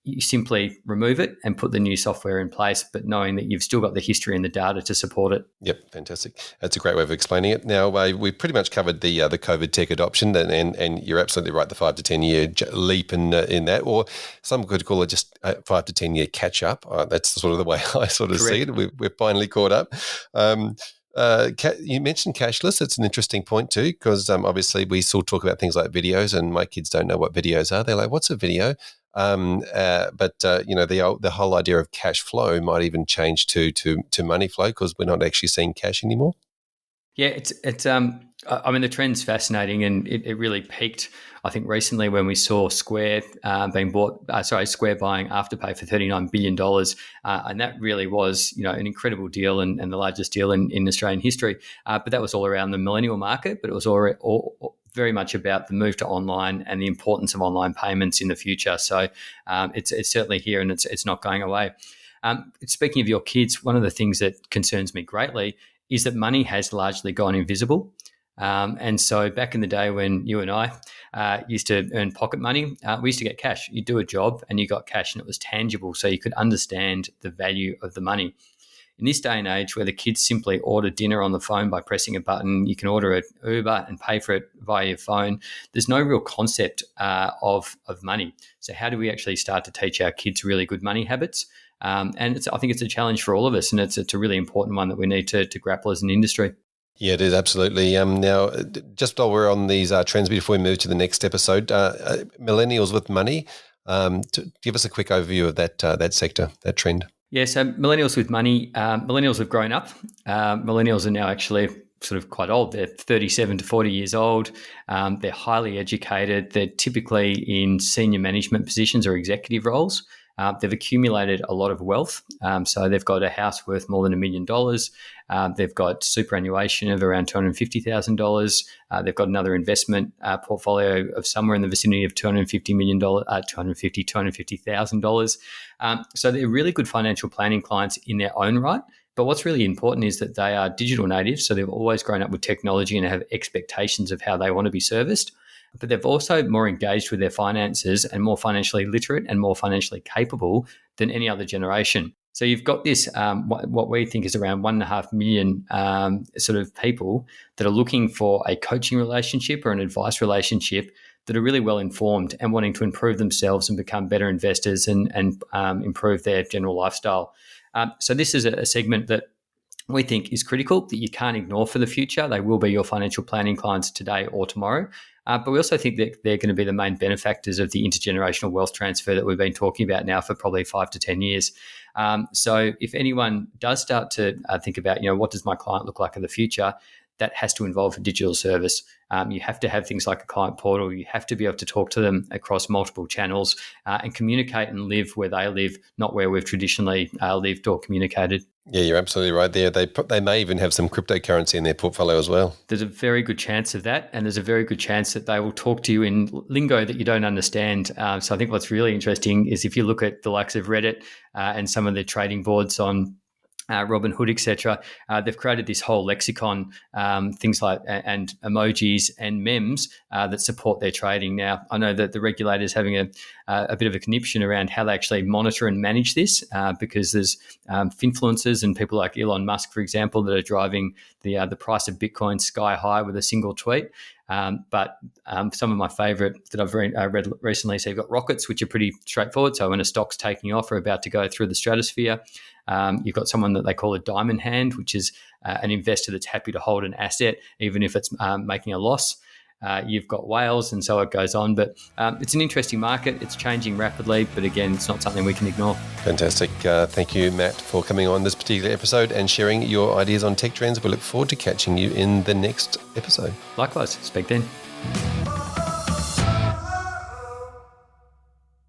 you simply remove it and put the new software in place, but knowing that you've still got the history and the data to support it. Yep, fantastic. That's a great way of explaining it. Now, we pretty much covered the COVID tech adoption, and you're absolutely right, the 5 to 10 year leap in that, or some could call it just a 5 to 10 year catch up. That's sort of the way I sort of see it. We're finally caught up. You mentioned cashless. It's an interesting point too, because obviously we still talk about things like videos, and my kids don't know what videos are. They're like, "What's a video?" But the whole idea of cash flow might even change to money flow, because we're not actually seeing cash anymore. Yeah, it's the trend's fascinating, and it really peaked, I think, recently when we saw Square Square buying Afterpay for $39 billion. And that really was, an incredible deal and the largest deal in Australian history. But that was all around the millennial market, but it was all very much about the move to online and the importance of online payments in the future. So it's certainly here, and it's not going away. Speaking of your kids, one of the things that concerns me greatly is that money has largely gone invisible. And so back in the day when you and I used to earn pocket money, we used to get cash. You do a job and you got cash, and it was tangible, so you could understand the value of the money. In this day and age where the kids simply order dinner on the phone by pressing a button, you can order an Uber and pay for it via your phone. There's no real concept of money. So how do we actually start to teach our kids really good money habits? And I think it's a challenge for all of us, and it's a really important one that we need to grapple as an industry. Yeah, it is, absolutely. Now, just while we're on these trends, before we move to the next episode, millennials with money, give us a quick overview of that sector, that trend. Yeah, so millennials with money, millennials have grown up. Millennials are now actually sort of quite old. They're 37 to 40 years old. They're highly educated. They're typically in senior management positions or executive roles. They've accumulated a lot of wealth. So they've got a house worth more than $1 million. They've got superannuation of around $250,000. They've got another investment portfolio of somewhere in the vicinity of $250,000. So they're really good financial planning clients in their own right. But what's really important is that they are digital natives. So they've always grown up with technology and have expectations of how they want to be serviced. But they've also more engaged with their finances and more financially literate and more financially capable than any other generation. So you've got this, what we think is around 1.5 million sort of people that are looking for a coaching relationship or an advice relationship that are really well informed and wanting to improve themselves and become better investors and improve their general lifestyle. So this is a segment that we think is critical, that you can't ignore for the future. They will be your financial planning clients today or tomorrow. But we also think that they're going to be the main benefactors of the intergenerational wealth transfer that we've been talking about now for probably 5 to 10 years. So if anyone does start to think about, what does my client look like in the future, that has to involve a digital service. You have to have things like a client portal. You have to be able to talk to them across multiple channels and communicate and live where they live, not where we've traditionally lived or communicated. Yeah, you're absolutely right there. They may even have some cryptocurrency in their portfolio as well. There's a very good chance of that, and there's a very good chance that they will talk to you in lingo that you don't understand. So I think what's really interesting is if you look at the likes of Reddit and some of the trading boards on Robinhood, etc. They've created this whole lexicon, things like and emojis and memes that support their trading. Now, I know that the regulator's having a bit of a conniption around how they actually monitor and manage this because there's influencers and people like Elon Musk, for example, that are driving the price of Bitcoin sky high with a single tweet. But some of my favourite that I've read recently, so you've got rockets, which are pretty straightforward. So when a stock's taking off or about to go through the stratosphere, you've got someone that they call a diamond hand, which is an investor that's happy to hold an asset even if it's making a loss. You've got whales, and so it goes on. But it's an interesting market. It's changing rapidly, but again, it's not something we can ignore. Fantastic. Thank you, Matt, for coming on this particular episode and sharing your ideas on tech trends. We look forward to catching you in the next episode. Likewise. Speak then.